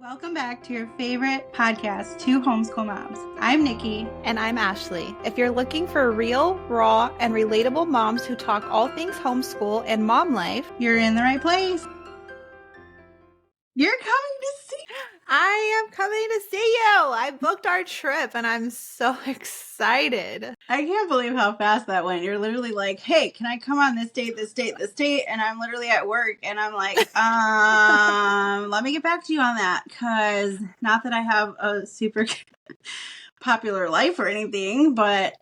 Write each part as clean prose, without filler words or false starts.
Welcome back to your favorite podcast, Two Homeschool Moms. I'm Nickie. And I'm Ashlee. If you're looking for real, raw, and relatable moms who talk all things homeschool and mom life, you're in the right place. You're coming to see. I am coming to see you. I booked our trip and I'm so excited. I can't believe how fast that went. You're literally like, hey, can I come on this date, this date, this date? And I'm literally at work and I'm like, let me get back to you on that. Because not that I have a super popular life or anything, but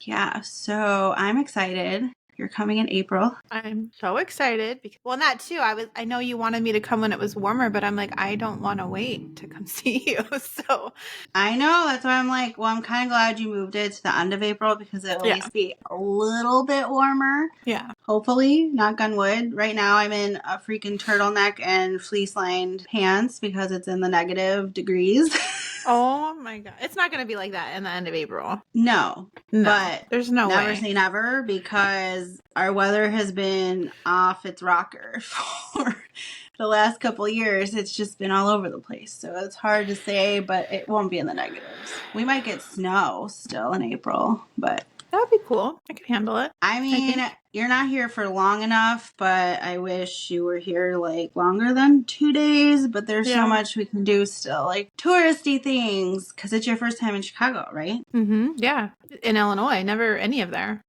yeah, so I'm excited. You're coming in April. I'm so excited because, well, that too. I know you wanted me to come when it was warmer, but I'm like, I don't want to wait to come see you. So I know, that's why I'm like, well, I'm kind of glad you moved it to the end of April because it'll at least be a little bit warmer. Yeah. Hopefully, knock on wood. Right now, I'm in a freaking turtleneck and fleece-lined pants because it's in the negative degrees. Oh my God. It's not going to be like that in the end of April. No, but there's no never way. Say never, because our weather has been off its rocker for the last couple of years. It's just been all over the place. So it's hard to say, but it won't be in the negatives. We might get snow still in April, but that would be cool. I could handle it. I mean, you're not here for long enough, but I wish you were here like longer than 2 days. But there's so much we can do still, like touristy things, because it's your first time in Chicago, right? Mm-hmm. Yeah. In Illinois, never any of it.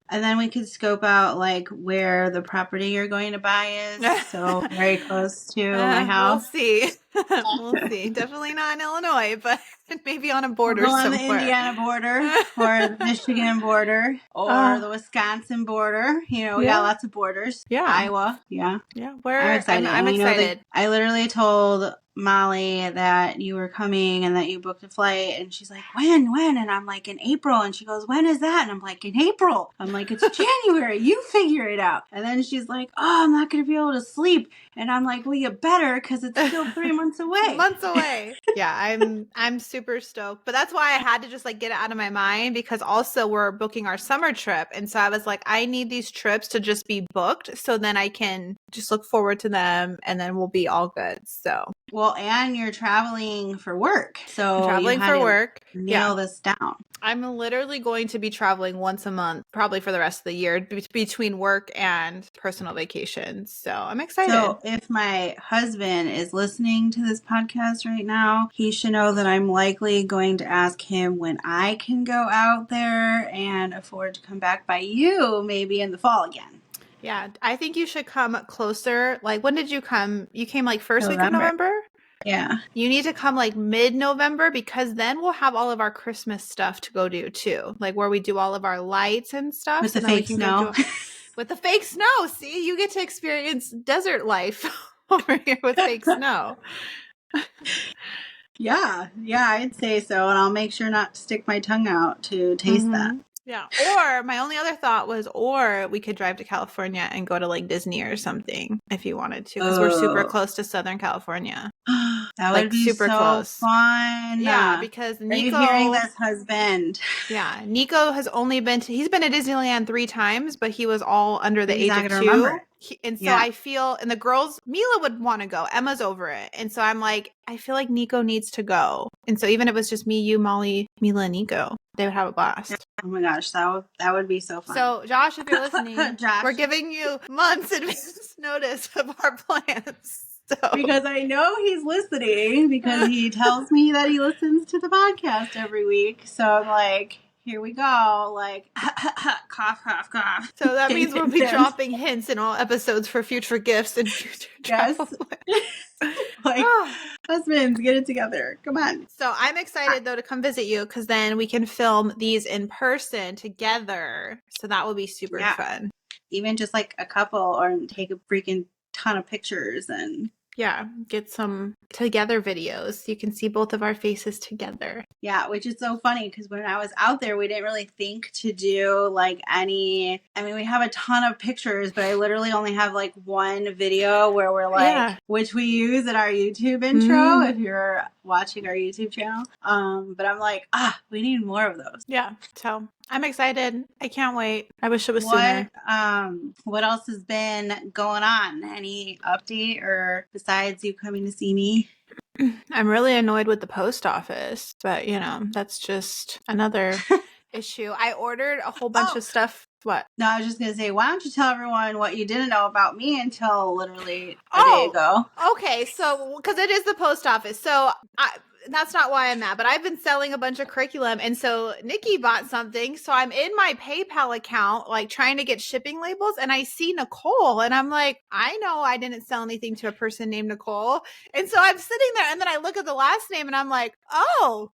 And then we could scope out like where the property you're going to buy is. So very close to my house. We'll see. We'll see. Definitely not in Illinois, but maybe on a border somewhere. On the Indiana border or the Michigan border or the Wisconsin border. You know, we got lots of borders. Yeah. Iowa. Yeah. Yeah. I'm excited. I'm excited. I literally told Molly that you were coming and that you booked a flight, and she's like, when? And I'm like, in April. And she goes, when is that? And I'm like, in April. I'm like, it's January. You figure it out. And then she's like, oh, I'm not going to be able to sleep. And I'm like, well, you better, because it's still 3 months away. Yeah, I'm super stoked. But that's why I had to just like get it out of my mind, because also we're booking our summer trip. And so I was like, I need these trips to just be booked so then I can just look forward to them and then we'll be all good. So well, and you're traveling for work. So traveling for work. Nail this down. I'm literally going to be traveling once a month, probably for the rest of the year, between work and personal vacations. So I'm excited. So if my husband is listening to this podcast right now, he should know that I'm likely going to ask him when I can go out there and afford to come back by you, maybe in the fall again. Yeah, I think you should come closer. Like, when did you come? You came like first week of November? Yeah. You need to come like mid-November, because then we'll have all of our Christmas stuff to go do too. Like where we do all of our lights and stuff. With the fake snow. With the fake snow. See, you get to experience desert life over here with fake snow. Yeah, I'd say so. And I'll make sure not to stick my tongue out to taste that. Yeah. Or my only other thought was, or we could drive to California and go to like Disney or something if you wanted to, because we're super close to Southern California. That would be super close. Fun. Yeah, because Nico. Are you hearing this, husband? Yeah, Nico has only he's been to Disneyland 3 times, but he was all under the age of 2. Remember. And so I feel, and the girls, Mila would want to go. Emma's over it. And so I'm like, I feel like Nico needs to go. And so even if it was just me, you, Molly, Mila, and Nico, they would have a blast. Oh my gosh, that would be so fun. So Josh, if you're listening, we're giving you months advance notice of our plans. So. Because I know he's listening, because he tells me that he listens to the podcast every week. So I'm like, here we go. Like, cough, cough, cough. So that means we'll be dropping hints in all episodes for future gifts and future travel plans. Like, husbands, get it together. Come on. So I'm excited, though, to come visit you, because then we can film these in person together. So that will be super fun. Even just like a couple, or take a freaking ton of pictures and get some together videos. You can see both of our faces together. Yeah, which is so funny, because when I was out there, we didn't really think to do like any, I mean, we have a ton of pictures, but I literally only have like one video where we're like, which we use in our YouTube intro, if you're watching our YouTube channel. But I'm like, we need more of those. Yeah, so I'm excited. I can't wait. I wish it was sooner. What else has been going on? Any update, or besides you coming to see me? I'm really annoyed with the post office, but that's just another issue. I ordered a whole bunch Oh, of stuff. What? no, I was just going to say, why don't you tell everyone what you didn't know about me until literally a day Oh, ago? okay. So, because it is the post office. So, that's not why I'm mad, but I've been selling a bunch of curriculum. And so Nickie bought something. So I'm in my PayPal account, like trying to get shipping labels. And I see Nicole. And I'm like, I know I didn't sell anything to a person named Nicole. And so I'm sitting there. And then I look at the last name and I'm like, oh,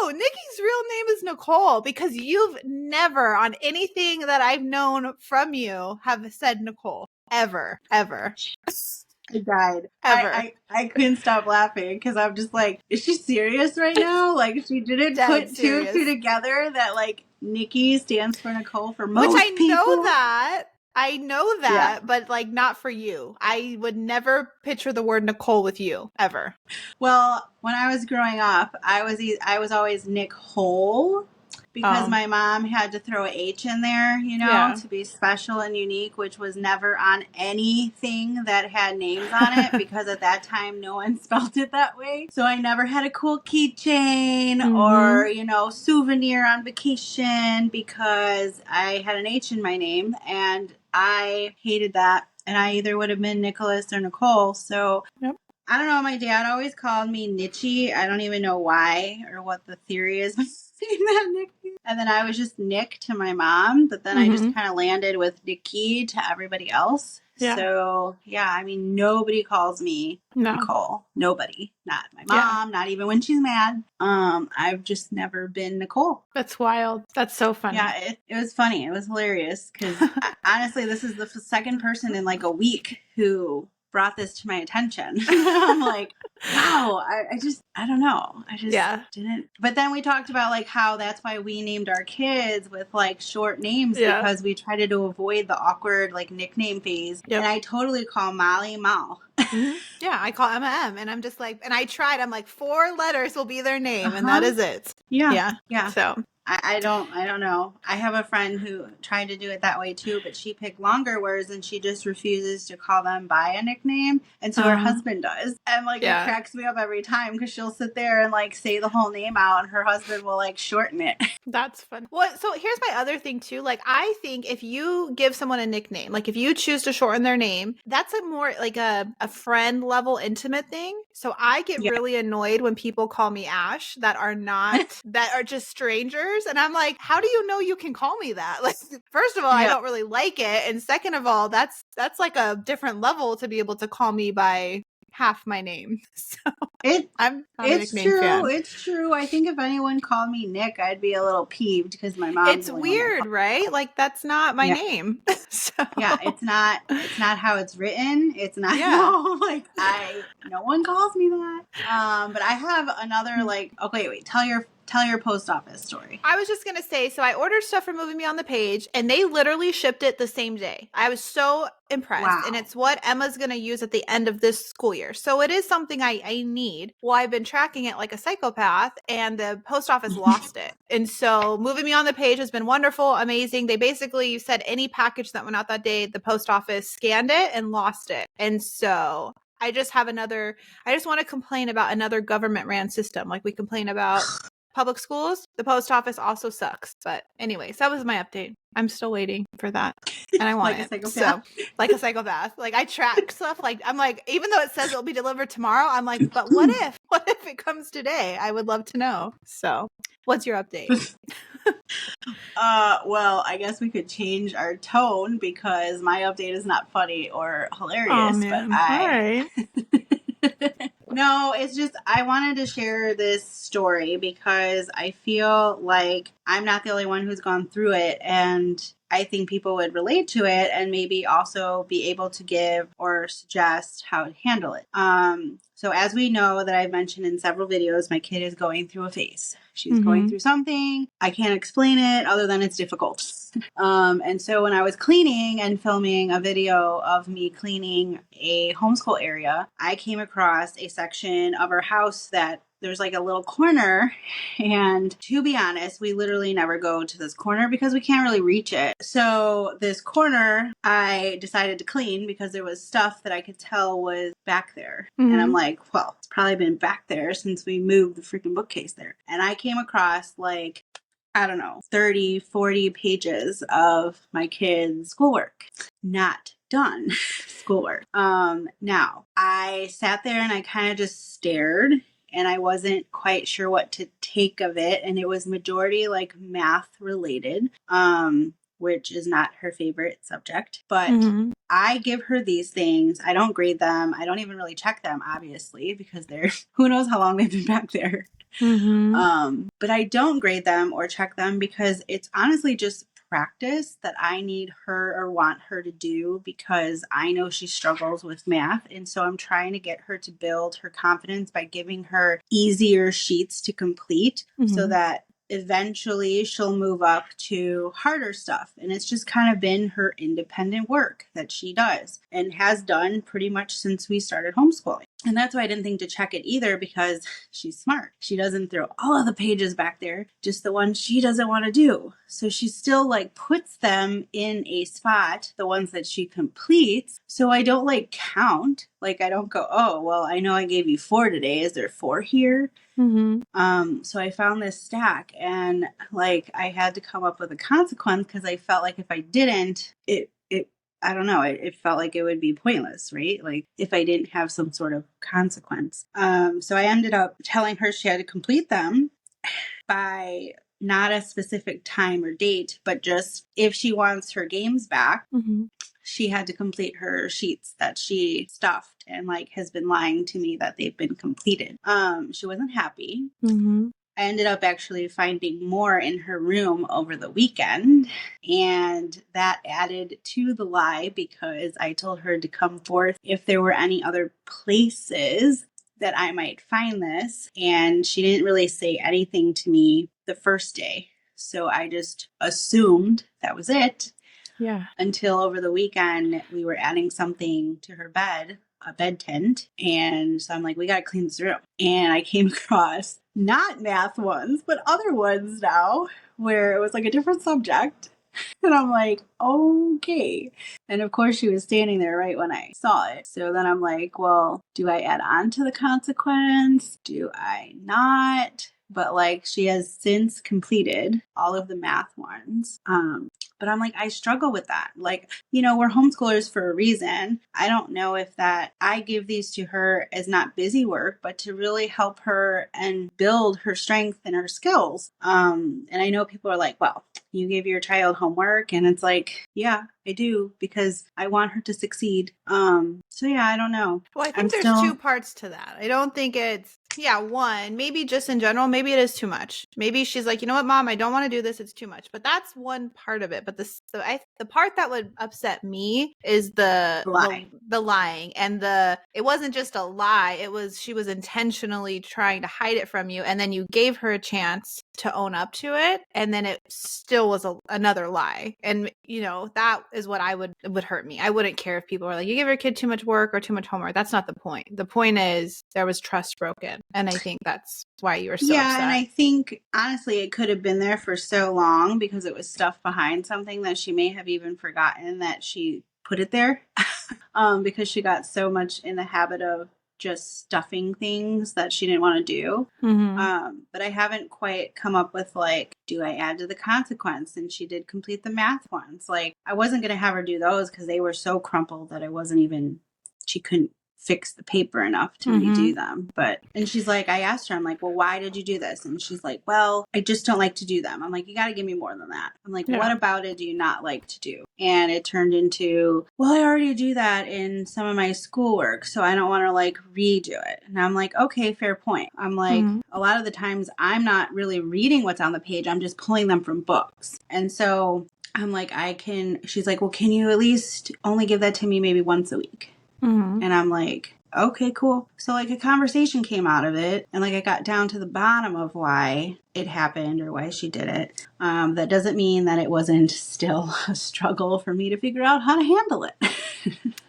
Nickie's real name is Nicole, because you've never on anything that I've known from you have said Nicole. Ever. I died. Ever. I couldn't stop laughing because I'm just like, is she serious right now? Like, she didn't Dead put two and serious. two together that, like, Nickie stands for Nicole for Which most I people. know that. Yeah. But like not for you. I would never picture the word Nicole with you ever. Well, when I was growing up, I was always Nicole because my mom had to throw an H in there, Yeah. to be special and unique, which was never on anything that had names on it because at that time no one spelled it that way. So I never had a cool keychain or, souvenir on vacation because I had an H in my name and I hated that. And I either would have been Nicholas or Nicole. So Yep. I don't know. My dad always called me Nickie. I don't even know why or what the theory is behind that nickname. And then I was just Nick to my mom, but then I just kind of landed with Nickie to everybody else. Yeah. So, yeah, I mean, nobody calls me Nicole. Nobody. Not my mom, not even when she's mad. I've just never been Nicole. That's wild. That's so funny. Yeah, it was funny. It was hilarious because honestly, this is the second person in like a week who brought this to my attention. I'm like, wow, I don't know. I just didn't. But then we talked about like how that's why we named our kids with like short names because we tried to avoid the awkward like nickname phase. Yep. And I totally call Molly Mal. Yeah, I call Emma M, and I'm just like, and I tried. I'm like, 4 letters will be their name, and that is it. Yeah. So I don't know. I have a friend who tried to do it that way too, but she picked longer words and she just refuses to call them by a nickname. And so her husband does. And like it cracks me up every time because she'll sit there and like say the whole name out and her husband will like shorten it. That's fun. Well, so here's my other thing too. Like I think if you give someone a nickname, like if you choose to shorten their name, that's a more like a friend level intimate thing. So I get really annoyed when people call me Ash that are not, that are just strangers. And I'm like, how do you know you can call me that? Like, first of all, I don't really like it. And second of all, that's like a different level to be able to call me by half my name. So I'm not a nickname fan. It's true. I think if anyone called me Nick, I'd be a little peeved because my mom. It's weird, right? Like that's not my name. So yeah, it's not how it's written. It's not how like no one calls me that. But I have another like wait, tell your post office story. I was just gonna say, so I ordered stuff from Moving Me on the Page, and they literally shipped it the same day. I was so impressed, and it's what Emma's gonna use at the end of this school year. So it is something I need. Well, I've been tracking it like a psychopath, and the post office lost it. And so Moving Me on the Page has been wonderful, amazing. They basically said any package that went out that day, the post office scanned it and lost it. And so I just want to complain about another government ran system. Like we complain about public schools, the post office also sucks. But anyways, that was my update. I'm still waiting for that, and I want like it. So, like a psychopath. Like I track stuff. Like I'm like, even though it says it'll be delivered tomorrow, I'm like, but what if? What if it comes today? I would love to know. So, what's your update? Well, I guess we could change our tone because my update is not funny or hilarious. Oh, man. But all right. No, it's just I wanted to share this story because I feel like I'm not the only one who's gone through it, and I think people would relate to it and maybe also be able to give or suggest how to handle it. So as we know that I've mentioned in several videos, my kid is going through a phase. She's going through something. I can't explain it other than it's difficult. And so when I was cleaning and filming a video of me cleaning a homeschool area, I came across a section of our house that there's like a little corner, and to be honest, we literally never go to this corner because we can't really reach it. So this corner I decided to clean because there was stuff that I could tell was back there. And I'm like, well, it's probably been back there since we moved the freaking bookcase there. And I came across like, I don't know, 30, 40 pages of my kids' schoolwork. Not done schoolwork. Now I sat there and I kind of just stared, and I wasn't quite sure what to take of it. And it was majority like math related, which is not her favorite subject, but I give her these things. I don't grade them. I don't even really check them, obviously, because they're, who knows how long they've been back there. But I don't grade them or check them because it's honestly just practice that I need her or want her to do, because I know she struggles with math. And so I'm trying to get her to build her confidence by giving her easier sheets to complete so that eventually she'll move up to harder stuff. And it's just kind of been her independent work that she does and has done pretty much since we started homeschooling. And that's why I didn't think to check it either, because she's smart. She doesn't throw all of the pages back there, just the ones she doesn't want to do. So she still like puts them in a spot, the ones that she completes. So I don't like count. Like I don't go, oh, well, I know I gave you 4 today. Is there 4 here? So I found this stack, and like I had to come up with a consequence because I felt like if I didn't, I don't know, it felt like it would be pointless, right? Like if I didn't have some sort of consequence. So I ended up telling her she had to complete them by not a specific time or date, but just if she wants her games back, she had to complete her sheets that she stuffed and like has been lying to me that they've been completed. She wasn't happy. I ended up actually finding more in her room over the weekend, and that added to the lie because I told her to come forth if there were any other places that I might find this, and she didn't really say anything to me the first day. So I just assumed that was it. Yeah. Until over the weekend, we were adding something to her bed, a bed tent. And so I'm like, we got to clean this room. And I came across not math ones, but other ones now where it was like a different subject. And I'm like, okay. And of course, she was standing there right when I saw it. So then I'm like, well, do I add on to the consequence? Do I not? But like she has since completed all of the math ones. But I'm like, I struggle with that. Like, you know, we're homeschoolers for a reason. I don't know if that I give these to her as not busy work, but to really help her and build her strength and her skills. And I know people are like, well, you give your child homework, and it's like, yeah, I do, because I want her to succeed. So yeah, I don't know. Well, I think there's 2 parts to that. I don't think it's, one, maybe just in general, maybe it is too much. Maybe she's like, you know what, Mom, I don't want to do this. It's too much. But that's one part of it. But the part that would upset me is the lying, and it wasn't just a lie. It was, she was intentionally trying to hide it from you. And then you gave her a chance to own up to it. And then it still was another lie. And, you know, that is what would hurt me. I wouldn't care if people were like, you give your kid too much work or too much homework. That's not the point. The point is there was trust broken. And I think that's why you were so upset. And I think honestly it could have been there for so long because it was stuff behind something that she may have even forgotten that she put it there. Because she got so much in the habit of just stuffing things that she didn't want to do. But I haven't quite come up with like, do I add to the consequence? And she did complete the math ones. Like I wasn't going to have her do those because they were so crumpled that she couldn't fix the paper enough to redo them. And she's like, I asked her, I'm like, well, why did you do this? And she's like, well, I just don't like to do them. I'm like, you got to give me more than that. I'm like, what about it do you not like to do? And it turned into, well, I already do that in some of my schoolwork, so I don't want to like redo it. And I'm like, okay, fair point. I'm like, a lot of the times I'm not really reading what's on the page. I'm just pulling them from books. And so I'm like, she's like, well, can you at least only give that to me maybe once a week? And I'm like, okay, cool. So like a conversation came out of it, and like I got down to the bottom of why it happened or why she did it. That doesn't mean that it wasn't still a struggle for me to figure out how to handle it.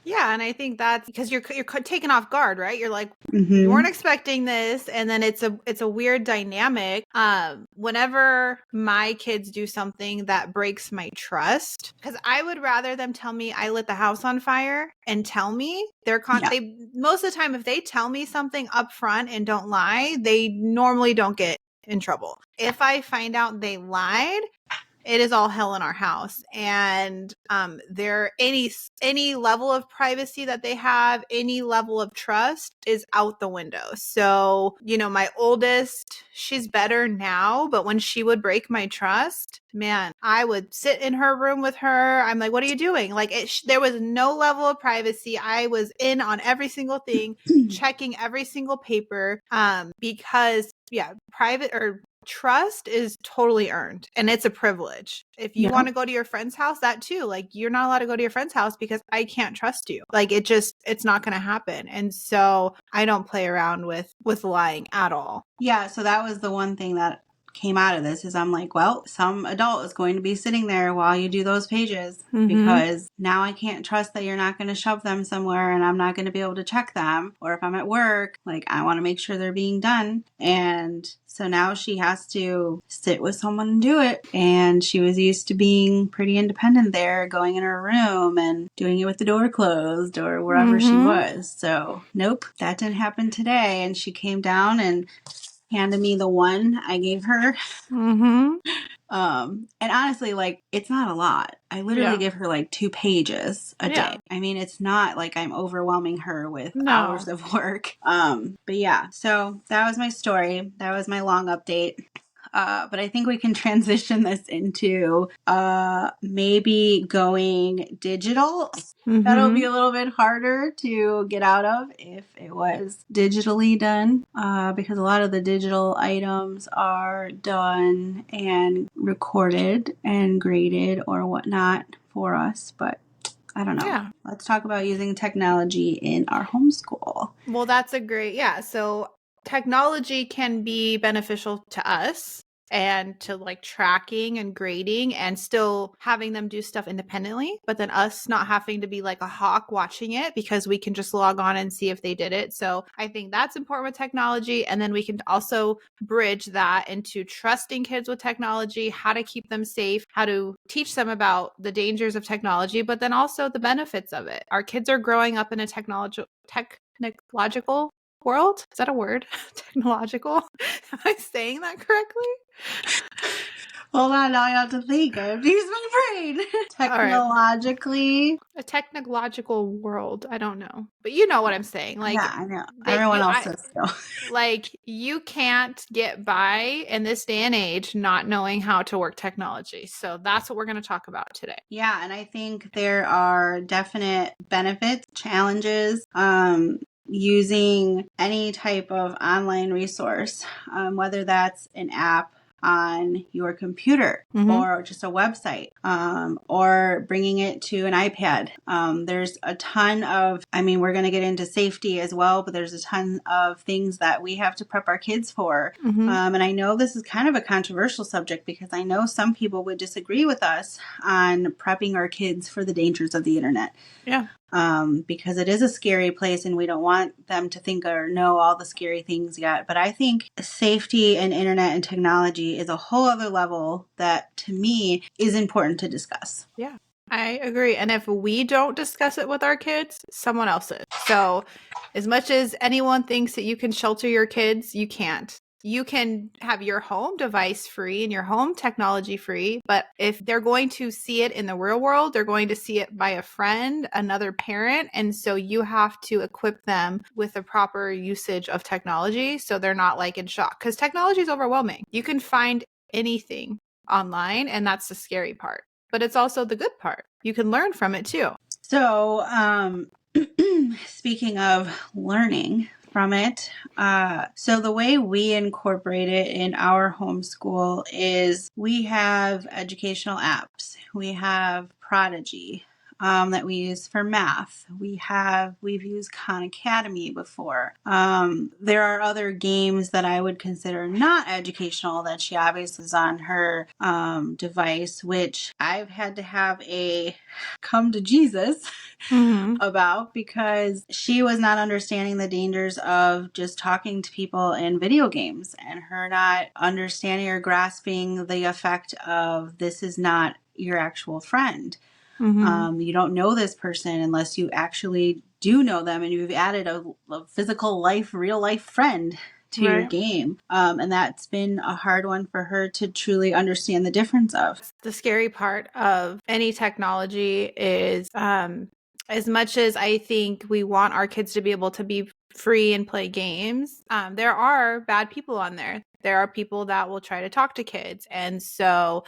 Yeah, and I think that's because you're taken off guard, right? You're like, you Mm-hmm. weren't expecting this, and then it's a weird dynamic. Whenever my kids do something that breaks my trust, because I would rather them tell me I lit the house on fire and tell me Yeah. they most of the time if they tell me something up front and don't lie, they normally don't get in trouble. If I find out they lied, it is all hell in our house. And there any level of privacy that they have, any level of trust is out the window. So, my oldest, she's better now, but when she would break my trust, man, I would sit in her room with her. I'm like, what are you doing? Like, there was no level of privacy. I was in on every single thing, checking every single paper, because private or trust is totally earned, and it's a privilege. If you Yeah. want to go to your friend's house, that too, like, you're not allowed to go to your friend's house because I can't trust you. Like, it's not going to happen. And so I don't play around with lying at all. Yeah, so that was the one thing that came out of this is I'm like, well, some adult is going to be sitting there while you do those pages because now I can't trust that you're not going to shove them somewhere and I'm not going to be able to check them. Or if I'm at work, like I want to make sure they're being done. And so now she has to sit with someone and do it. And she was used to being pretty independent there, going in her room and doing it with the door closed or wherever she was. So nope, that didn't happen today. And she came down and handed me the one I gave her. And honestly, like, it's not a lot. I literally give her like 2 pages a day. I mean, it's not like I'm overwhelming her with hours of work. But yeah, so that was my story. That was my long update. But I think we can transition this into maybe going digital. That'll be a little bit harder to get out of if it was digitally done, because a lot of the digital items are done and recorded and graded or whatnot for us. But I don't know. Yeah. Let's talk about using technology in our homeschool. Well, that's a great, so technology can be beneficial to us and to like tracking and grading and still having them do stuff independently, but then us not having to be like a hawk watching it because we can just log on and see if they did it. So I think that's important with technology. And then we can also bridge that into trusting kids with technology, how to keep them safe, how to teach them about the dangers of technology, but then also the benefits of it. Our kids are growing up in a technological world. Is that a word? Technological? Am I saying that correctly? Hold on, now I have to think. I have to use my brain. Technologically. A technological world. I don't know. But you know what I'm saying. Like, yeah, I know. Everyone else does too. Like, you can't get by in this day and age not knowing how to work technology. So that's what we're going to talk about today. Yeah, and I think there are definite benefits, challenges, using any type of online resource, whether that's an app on your computer or just a website, or bringing it to an iPad. There's a ton of, we're going to get into safety as well, but there's a ton of things that we have to prep our kids for. And I know this is kind of a controversial subject because I know some people would disagree with us on prepping our kids for the dangers of the internet. Yeah. Because it is a scary place and we don't want them to think or know all the scary things yet. But I think safety and internet and technology is a whole other level that to me is important to discuss. Yeah, I agree. And if we don't discuss it with our kids, someone else is. So as much as anyone thinks that you can shelter your kids, you can't. You can have your home device free and your home technology free, but if they're going to see it in the real world, they're going to see it by a friend, another parent, and so you have to equip them with the proper usage of technology so they're not like in shock, because technology is overwhelming. You can find anything online, and that's the scary part, but it's also the good part. You can learn from it too. So, speaking of learning from it, so the way we incorporate it in our homeschool is we have educational apps. We have Prodigy. that we use for math. We've used Khan Academy before. There are other games that I would consider not educational that she obviously is on her device, which I've had to have a come to Jesus about, because she was not understanding the dangers of just talking to people in video games, and her not understanding or grasping the effect of this is not your actual friend. You don't know this person unless you actually do know them and you've added a physical life, real life friend to your game. And that's been a hard one for her to truly understand the difference of. The scary part of any technology is as much as I think we want our kids to be able to be free and play games, there are bad people on there. There are people that will try to talk to kids. And so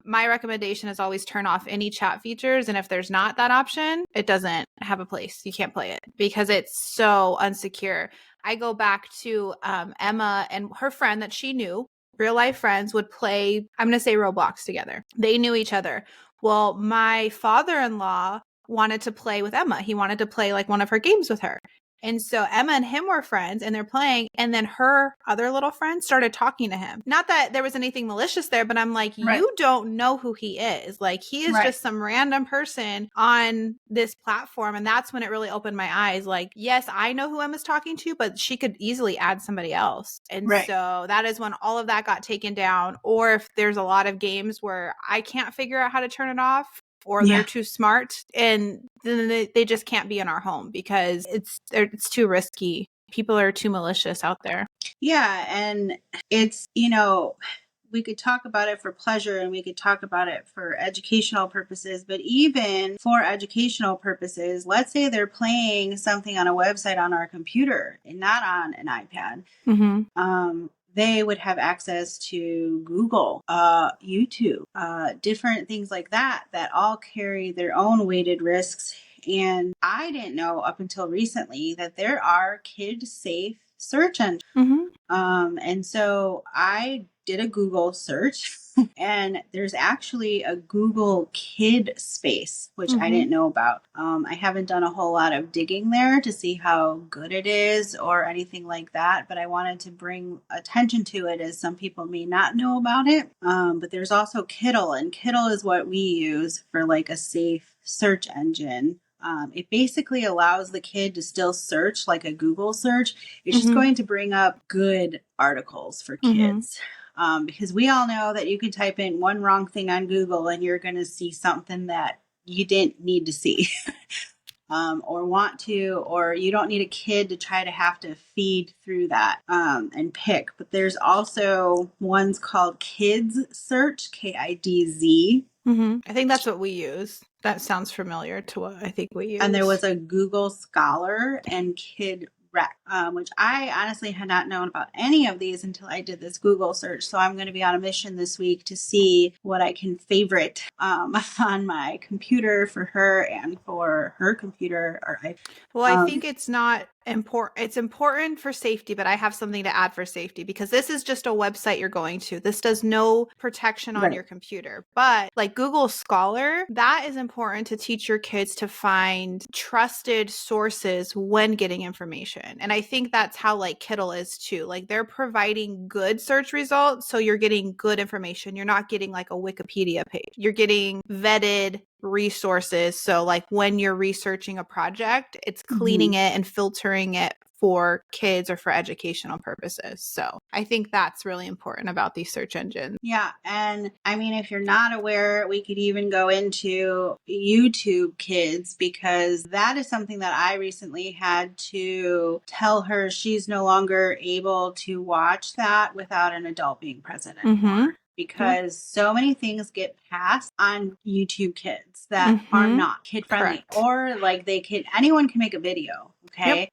my recommendation is always turn off any chat features. And if there's not that option, it doesn't have a place. You can't play it because it's so unsecure. I go back to Emma and her friend that she knew, real life friends, would play, I'm going to say Roblox together. They knew each other. Well, my father-in-law wanted to play with Emma. He wanted to play like one of her games with her. And so Emma and him were friends and they're playing. And then her other little friend started talking to him. Not that there was anything malicious there, but I'm like, you don't know who he is. Like, he is just some random person on this platform. And that's when it really opened my eyes. Like, yes, I know who Emma's talking to, but she could easily add somebody else. And so that is when all of that got taken down. Or if there's a lot of games where I can't figure out how to turn it off, or they're too smart, and then they just can't be in our home because it's too risky. People are too malicious out there. Yeah, and it's, you know, we could talk about it for pleasure and we could talk about it for educational purposes, but even for educational purposes, let's say they're playing something on a website on our computer and not on an iPad. They would have access to Google, YouTube, different things like that, that all carry their own weighted risks. And I didn't know up until recently that there are kid-safe search engines. And so I did a Google search and there's actually a Google Kid space, which I didn't know about. I haven't done a whole lot of digging there to see how good it is or anything like that, but I wanted to bring attention to it as some people may not know about it. But there's also Kiddle, and Kiddle is what we use for like a safe search engine. It basically allows the kid to still search like a Google search. It's just going to bring up good articles for kids. Because we all know that you can type in one wrong thing on Google and you're going to see something that you didn't need to see or want to, or you don't need a kid to try to have to feed through that and pick. But there's also ones called Kidzsearch, Kidz. I think that's what we use. That sounds familiar to what I think we use. And there was a Google Scholar and Kidrex, which I honestly had not known about any of these until I did this Google search. So I'm going to be on a mission this week to see what I can favorite on my computer for her and for her computer. I think it's not important. It's important for safety, but I have something to add for safety because this is just a website you're going to. This does no protection on your computer. But like Google Scholar, that is important to teach your kids to find trusted sources when getting information. And I think that's how like Kiddle is too. Like they're providing good search results, so you're getting good information. You're not getting like a Wikipedia page. You're getting vetted resources. So like when you're researching a project, it's cleaning it and filtering it for kids or for educational purposes. So I think that's really important about these search engines. Yeah. And I mean, if you're not aware, we could even go into YouTube Kids, because that is something that I recently had to tell her she's no longer able to watch that without an adult being present anymore. Because so many things get passed on YouTube Kids that are not kid friendly. Or like anyone can make a video,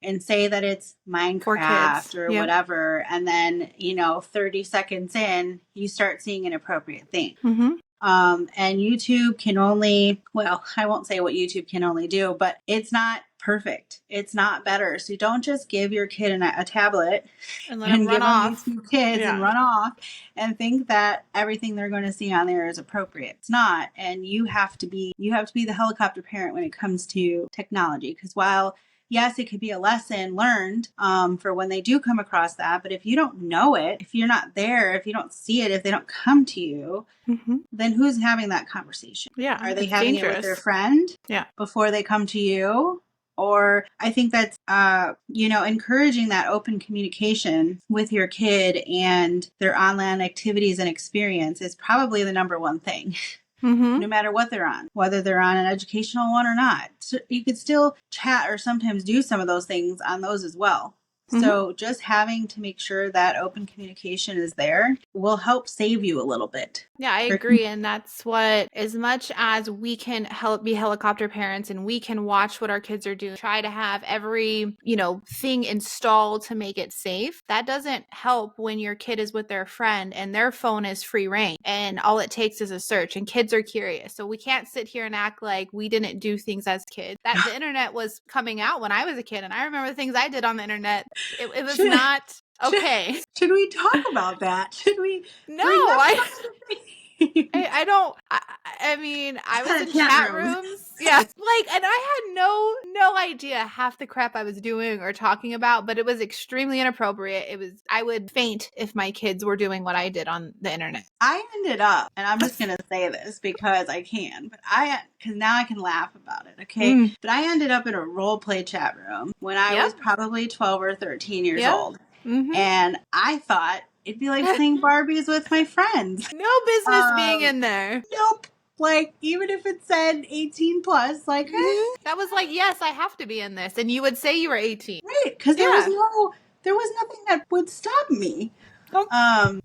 and say that it's Minecraft or whatever. And then, 30 seconds in, you start seeing inappropriate things. And YouTube can only, well, I won't say what YouTube can only do, but it's not perfect. It's not better. So don't just give your kid a tablet and let them give run them these off. few kids and run off and think that everything they're going to see on there is appropriate. It's not. And you have to be the helicopter parent when it comes to technology. Because while yes, it could be a lesson learned for when they do come across that. But if you don't know it, if you're not there, if you don't see it, if they don't come to you, then who's having that conversation? Yeah. Are they having it with their friend before they come to you? Or I think that's, encouraging that open communication with your kid and their online activities and experience is probably the number one thing. No matter what they're on, whether they're on an educational one or not. So you could still chat or sometimes do some of those things on those as well. So just having to make sure that open communication is there will help save you a little bit. Yeah, I agree. And that's what, as much as we can help be helicopter parents and we can watch what our kids are doing, try to have every, thing installed to make it safe. That doesn't help when your kid is with their friend and their phone is free reign and all it takes is a search and kids are curious. So we can't sit here and act like we didn't do things as kids. That the internet was coming out when I was a kid and I remember the things I did on the internet. It was not okay. Should we talk about that? Should we? No, I don't. I mean, I was in chat rooms. Yeah, and I had no idea half the crap I was doing or talking about, but it was extremely inappropriate. I would faint if my kids were doing what I did on the internet. I ended up, and I'm just gonna say this because I can, because now I can laugh about it. Okay, but I ended up in a role play chat room when I was probably 12 or 13 years old, and I thought it'd be like playing Barbies with my friends. No business being in there. Nope. Even if it said 18 plus, that was yes, I have to be in this. And you would say you were 18. Right. Because there was nothing that would stop me.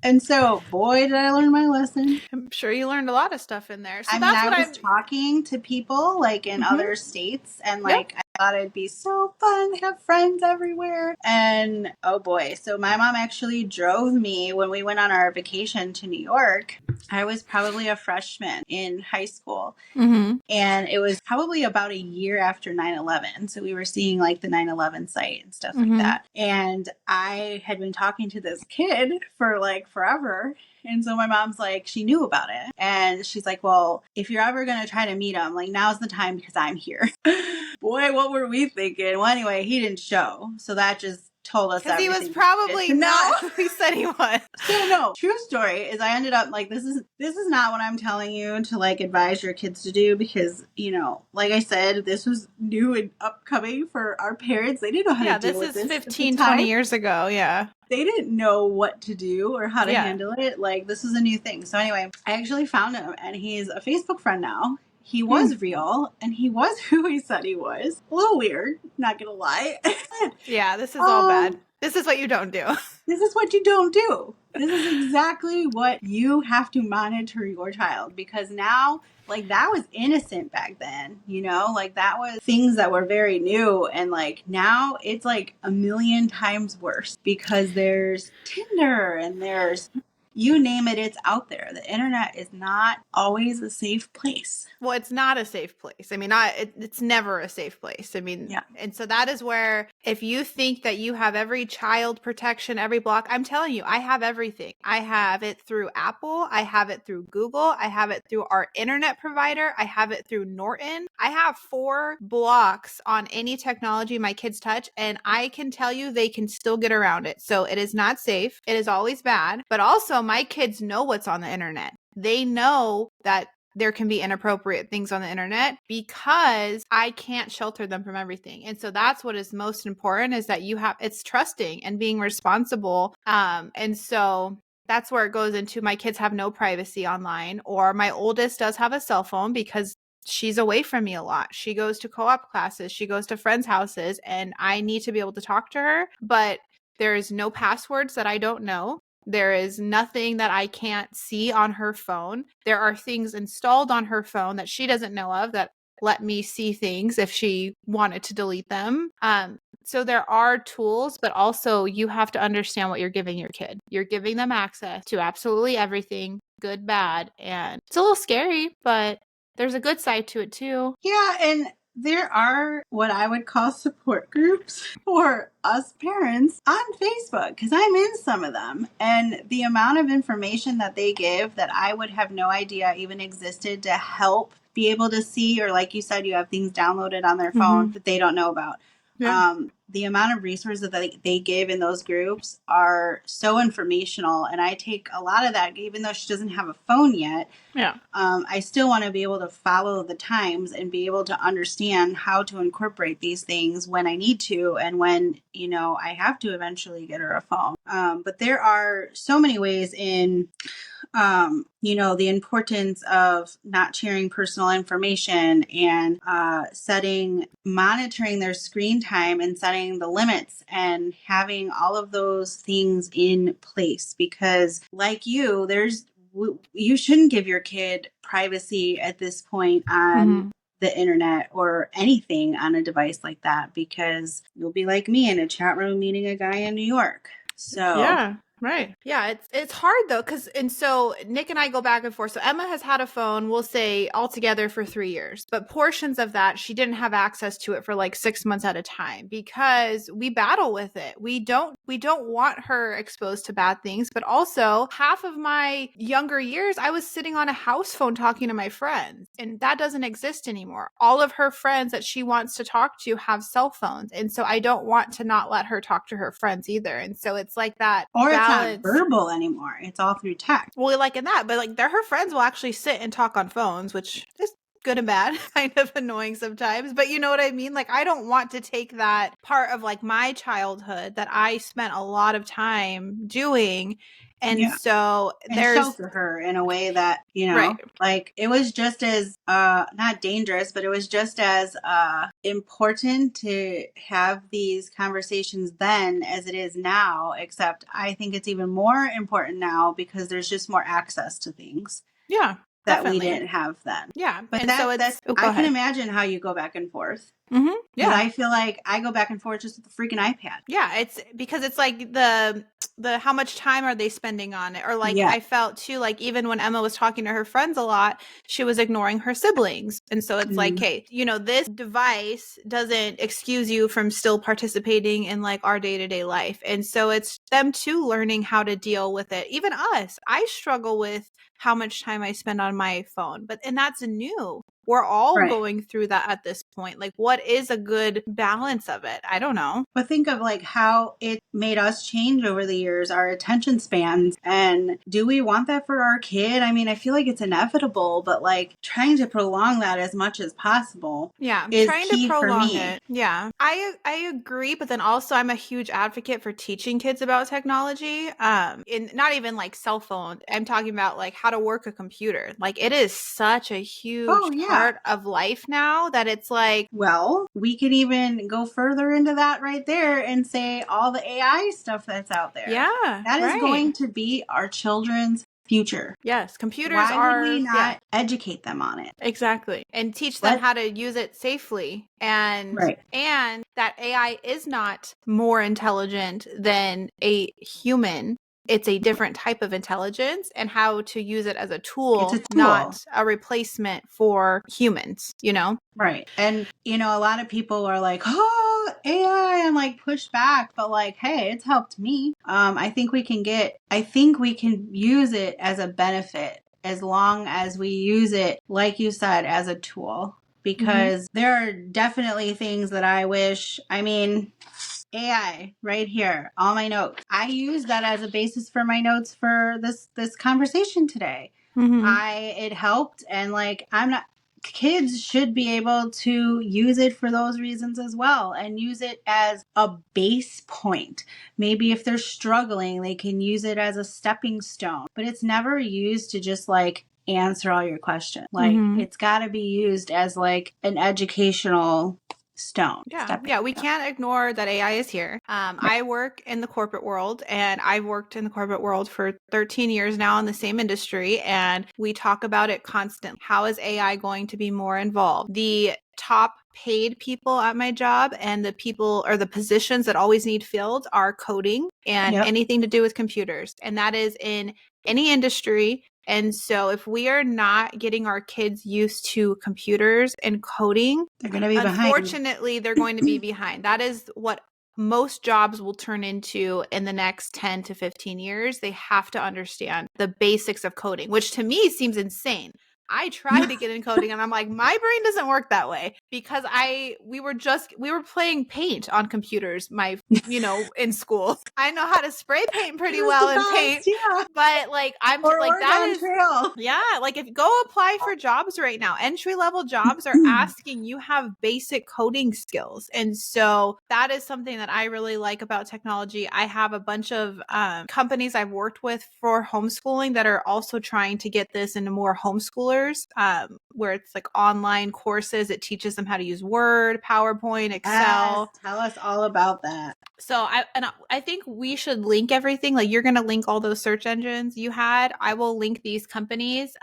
And so, boy, did I learn my lesson. I'm sure you learned a lot of stuff in there. So I was talking to people in other states and I thought it'd be so fun to have friends everywhere. And oh boy. So my mom actually drove me when we went on our vacation to New York. I was probably a freshman in high school. And it was probably about a year after 9/11. So we were seeing the 9/11 site and stuff like that. And I had been talking to this kid for forever. And so my mom's she knew about it. And she's like, well, if you're ever going to try to meet him, now's the time because I'm here. Boy, what were we thinking? Well, anyway, he didn't show. So that just told us because he was probably not who he said he was. So no, true story is I ended up this is not what I'm telling you to advise your kids to do because like I said, this was new and upcoming for our parents. They didn't know how to deal with this. This is 15, 20 years ago. Yeah. They didn't know what to do or how to handle it. This is a new thing. So anyway, I actually found him and he's a Facebook friend now. He was real and he was who he said he was. A little weird, not gonna lie. Yeah, this is all bad. This is what you don't do. This is what you don't do. This is exactly what you have to monitor your child because now, that was innocent back then, that was things that were very new. And now it's a million times worse because there's Tinder and there's you name it, it's out there. The internet is not always a safe place. Well, it's not a safe place. I mean, it's never a safe place. I mean, and so that is where if you think that you have every child protection, every block, I'm telling you, I have everything. I have it through Apple. I have it through Google. I have it through our internet provider. I have it through Norton. I have 4 blocks on any technology my kids touch, and I can tell you they can still get around it. So it is not safe. It is always bad. But also my kids know what's on the internet. They know that there can be inappropriate things on the internet because I can't shelter them from everything. And so that's what is most important is that it's trusting and being responsible. And so that's where it goes into my kids have no privacy online, or my oldest does have a cell phone because she's away from me a lot. She goes to co-op classes. She goes to friends' houses and I need to be able to talk to her, but there is no passwords that I don't know. There is nothing that I can't see on her phone. There are things installed on her phone that she doesn't know of that let me see things if she wanted to delete them. So there are tools, but also you have to understand what you're giving your kid. You're giving them access to absolutely everything. good, bad, and it's a little scary, but there's a good side to it too. Yeah, and there are what I would call support groups for us parents on Facebook, because I'm in some of them. And the amount of information that they give that I would have no idea even existed to help be able to see, or like you said, you have things downloaded on their phone that they don't know about. Yeah. The amount of resources that they give in those groups are so informational. And I take a lot of that, even though she doesn't have a phone yet. Yeah. I still want to be able to follow the times and be able to understand how to incorporate these things when I need to, and when, you know, I have to eventually get her a phone. But there are so many ways in, you know, the importance of not sharing personal information, and monitoring their screen time and setting the limits and having all of those things in place. Because like you shouldn't give your kid privacy at this point on the internet or anything on a device like that, because you'll be like me in a chat room meeting a guy in New York. So yeah. Right. Yeah, it's hard though, and so Nick and I go back and forth. So Emma has had a phone, we'll say altogether for 3 years, but portions of that she didn't have access to it for like 6 months at a time, because we battle with it. We don't want her exposed to bad things, but also half of my younger years I was sitting on a house phone talking to my friends, and that doesn't exist anymore. All of her friends that she wants to talk to have cell phones, and so I don't want to not let her talk to her friends either. And so it's like that, or it's not balance. verbal anymore. It's all through text. Well, like in that, but like her friends will actually sit and talk on phones, which is good and bad, kind of annoying sometimes. But you know what I mean? Like, I don't want to take that part of like my childhood that I spent a lot of time doing. And so and shelter her in a way that, you know, right. like it was just as not dangerous, but it was just as important to have these conversations then as it is now, except I think it's even more important now because there's just more access to things. Yeah. That Definitely. we didn't have then. Yeah. But and I can imagine how you go back and forth. Yeah. But I feel like I go back and forth just with the freaking iPad. Yeah, it's because it's like the how much time are they spending on it? Or like I felt too, like even when Emma was talking to her friends a lot, she was ignoring her siblings. And so it's like, hey, you know, this device doesn't excuse you from still participating in like our day-to-day life. And so it's them too learning how to deal with it. Even us, I struggle with how much time I spend on my phone, and that's new. We're all going through that at this point. Like, what is a good balance of it? I don't know. But think of like how it made us change over the years, our attention spans. And do we want that for our kid? I mean, I feel like it's inevitable, but like trying to prolong that as much as possible. Yeah, is trying key to prolong for me. it. Yeah, I agree, but then also I'm a huge advocate for teaching kids about technology. In not even like cell phone. I'm talking about like how to work a computer. Like it is such a huge part of life now that it's like, well, we could even go further into that right there and say all the AI stuff that's out there. Yeah, that is going to be our children's future. Yes, computers Why would we not educate them on it? Exactly. And teach them how to use it safely. And that AI is not more intelligent than a human. It's a different type of intelligence, and how to use it as a tool, not a replacement for humans, you know? Right. And, you know, a lot of people are like, oh, AI, and like push back, but like, hey, it's helped me. I think we can use it as a benefit as long as we use it, like you said, as a tool, because there are definitely things that I wish, AI right here, all my notes. I use that as a basis for my notes for this conversation today. It helped, and like kids should be able to use it for those reasons as well, and use it as a base point. Maybe if they're struggling, they can use it as a stepping stone, but it's never used to just like answer all your questions. Like it's got to be used as like an educational stone. Yeah, we can't ignore that AI is here. I work in the corporate world, and I've worked in the corporate world for 13 years now in the same industry, and we talk about it constantly. How is AI going to be more involved? The top paid people at my job and the people or the positions that always need filled are coding and anything to do with computers. And that is in any industry. And so if we are not getting our kids used to computers and coding, they're going to be unfortunately, they're going to be behind. That is what most jobs will turn into in the next 10 to 15 years. They have to understand the basics of coding, which to me seems insane. I tried to get in coding and I'm like, my brain doesn't work that way because we were playing paint on computers, in school. I know how to spray paint pretty well in paint, yeah. but like Or like that Oregon is Trail. yeah, like if go apply for jobs right now, entry level jobs are asking you have basic coding skills. And so that is something that I really like about technology. I have a bunch of companies I've worked with for homeschooling that are also trying to get this into more homeschoolers, where it's like online courses. It teaches them how to use Word, PowerPoint, Excel. Yes, tell us all about that. So I think we should link everything. Like you're going to link all those search engines you had. I will link these companies.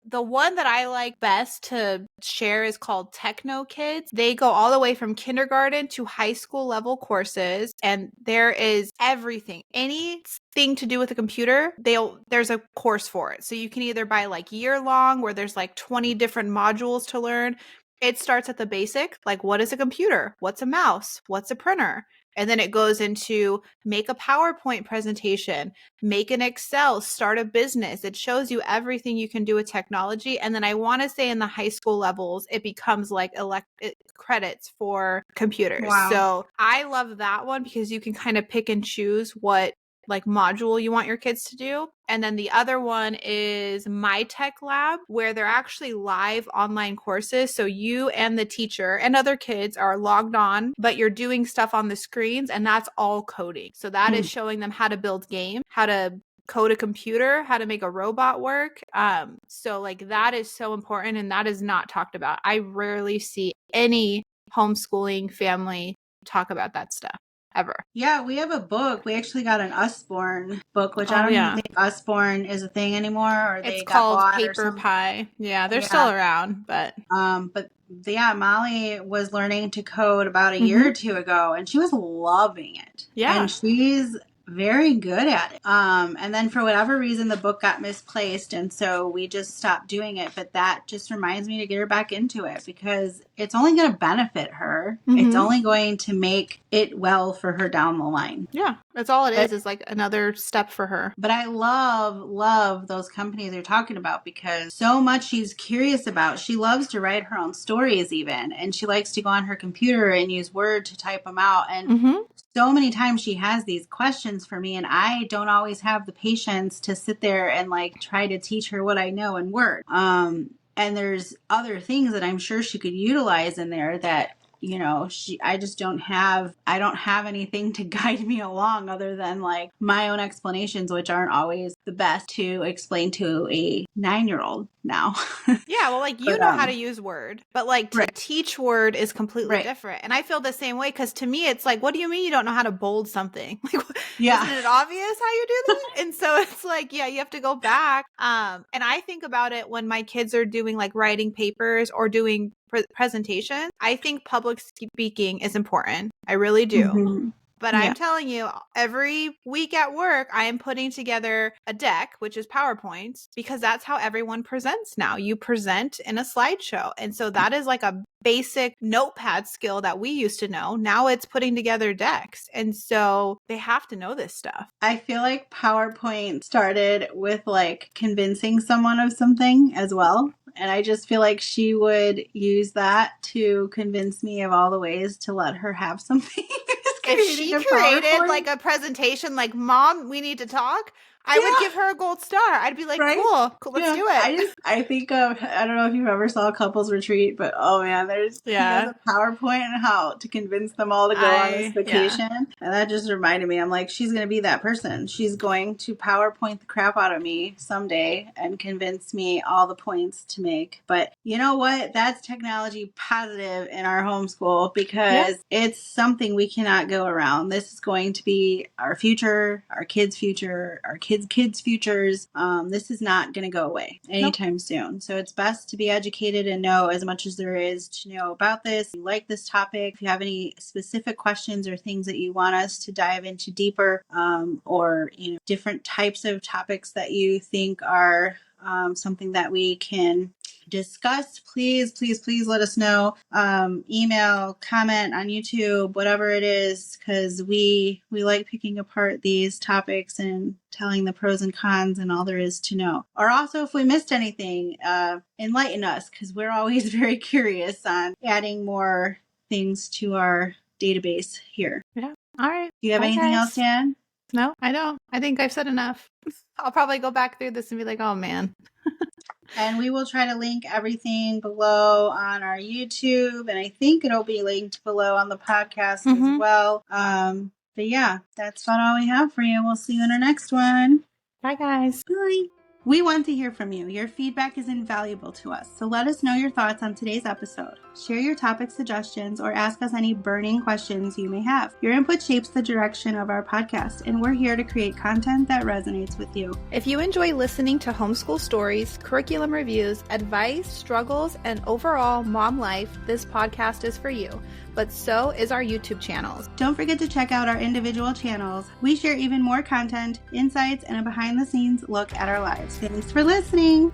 The one that I like best to share is called Techno Kids. They go all the way from kindergarten to high school level courses, and there is everything. Anything to do with a computer, there's a course for it. So you can either buy like year long where there's like 20 different modules to learn. It starts at the basic, like what is a computer? What's a mouse? What's a printer? And then it goes into make a PowerPoint presentation, make an Excel, start a business. It shows you everything you can do with technology. And then I want to say in the high school levels, it becomes like credits for computers. Wow. So I love that one because you can kind of pick and choose what like module you want your kids to do. And then the other one is My Tech Lab, where they're actually live online courses. So you and the teacher and other kids are logged on, but you're doing stuff on the screens, and that's all coding. So that is showing them how to build game, how to code a computer, how to make a robot work. So like that is so important, and that is not talked about. I rarely see any homeschooling family talk about that stuff. Ever. Yeah, we have a book. We actually got an Usborne book, which I don't even think Usborne is a thing anymore, or they got called bought Paper or something. Pie. Yeah, they're still around, but yeah, Molly was learning to code about a year or two ago, and she was loving it. Yeah, and she's very good at it. And then for whatever reason, the book got misplaced, and so we just stopped doing it. But that just reminds me to get her back into it because it's only going to benefit her. It's only going to make it well for her down the line. Yeah, that's all it is like another step for her. But I love those companies you're talking about because so much she's curious about. She loves to write her own stories even, and she likes to go on her computer and use Word to type them out. And so many times she has these questions for me, and I don't always have the patience to sit there and like try to teach her what I know in Word. And there's other things that I'm sure she could utilize in there that, I don't have anything to guide me along other than like my own explanations, which aren't always the best to explain to a 9-year-old now. Yeah, well, like you know how to use Word, but like to teach Word is completely different. And I feel the same way because to me, it's like, what do you mean you don't know how to bold something? Like, isn't it obvious how you do that? And so it's like, yeah, you have to go back. And I think about it when my kids are doing like writing papers or doing presentations. I think public speaking is important. I really do. But I'm telling you, every week at work, I am putting together a deck, which is PowerPoints, because that's how everyone presents now. You present in a slideshow. And so that is like a basic notepad skill that we used to know. Now it's putting together decks. And so they have to know this stuff. I feel like PowerPoint started with like convincing someone of something as well. And I just feel like she would use that to convince me of all the ways to let her have something. If she created like a presentation like, Mom, we need to talk, I would give her a gold star. I'd be like, cool, let's do it. I think of, I don't know if you've ever saw a couples retreat, but oh man, he has a PowerPoint and how to convince them all to go on this vacation. And that just reminded me, I'm like, she's going to be that person. She's going to PowerPoint the crap out of me someday and convince me all the points to make. But you know what? That's technology positive in our homeschool because it's something we cannot go around. This is going to be our future, our kids' future, our kids' futures. This is not going to go away anytime soon. So it's best to be educated and know as much as there is to know about this. If you like this topic, if you have any specific questions or things that you want us to dive into deeper, or different types of topics that you think are something that we can discuss, please let us know. Email, comment on YouTube, whatever it is, because we like picking apart these topics and telling the pros and cons and all there is to know. Or also, if we missed anything, enlighten us, because we're always very curious on adding more things to our database here. Yeah. All right. Do you have anything else, Dan? No, I don't. I think I've said enough. I'll probably go back through this and be like, oh man. And we will try to link everything below on our YouTube. And I think it'll be linked below on the podcast as well. But yeah, that's about all we have for you. We'll see you in our next one. Bye, guys. Bye. We want to hear from you. Your feedback is invaluable to us, so let us know your thoughts on today's episode. Share your topic suggestions or ask us any burning questions you may have. Your input shapes the direction of our podcast, and we're here to create content that resonates with you. If you enjoy listening to homeschool stories, curriculum reviews, advice, struggles, and overall mom life, this podcast is for you. But so is our YouTube channels. Don't forget to check out our individual channels. We share even more content, insights, and a behind-the-scenes look at our lives. Thanks for listening.